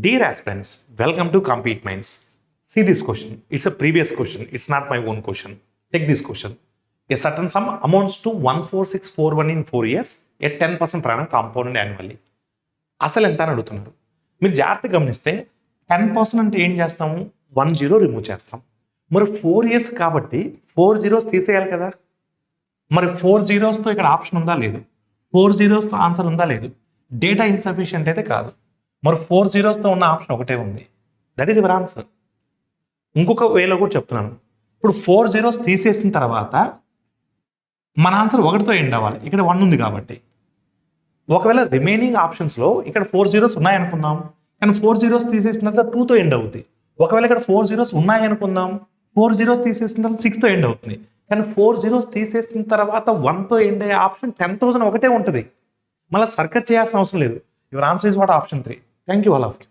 Dear aspirants, welcome to Compete Minds. See this question. It's a previous question. It's not my own question. Take this question. A certain sum amounts to 14641 in 4 years at 10% per annum compounded annually. అసలు ఎంత అని అడుగుతున్నారు. మీరు జాగ్రత్తగా గమనిస్తే 10% అంటే ఏం చేస్తాము, 1 జీరో రిమూవ్ చేస్తాం. మరి 4 years కాబట్టి 4 zeros తీసేయాలి కదా. మరి 4 zeros ఇక్కడ ఆప్షన్ ఉందా లేదు, 4 zeros ఆన్సర్ ఉందా లేదు, డేటా ఇన్సఫిషియంట్ అయితే కాదు. మరి 4 zeros ఉన్న ఆప్షన్ ఒకటే ఉంది, దట్ ఈస్ యువర్ ఆన్సర్. ఇంకొక వేలో కూడా చెప్తున్నాను. ఇప్పుడు 4 zeros తీసేసిన తర్వాత మన ఆన్సర్ 1తో ఎండ్ అవ్వాలి. ఇక్కడ 1 ఉంది కాబట్టి. ఒకవేళ రిమైనింగ్ ఆప్షన్స్లో ఇక్కడ 4 zeros ఉన్నాయనుకుందాం, కానీ 4 zeros తీసేసిన తర్వాత 2తో ఎండ్ అవుతుంది. ఒకవేళ ఇక్కడ 4 zeros ఉన్నాయనుకుందాం, 4 zeros తీసేసిన తర్వాత 6తో ఎండ్ అవుతుంది. కానీ 4 zeros తీసేసిన తర్వాత 1తో ఎండ్ అయ్యే ఆప్షన్ 10,000 ఒకటే ఉంటుంది. మళ్ళీ సర్కస్ చేయాల్సిన అవసరం లేదు. Your answer is what option 3. Thank you all of you.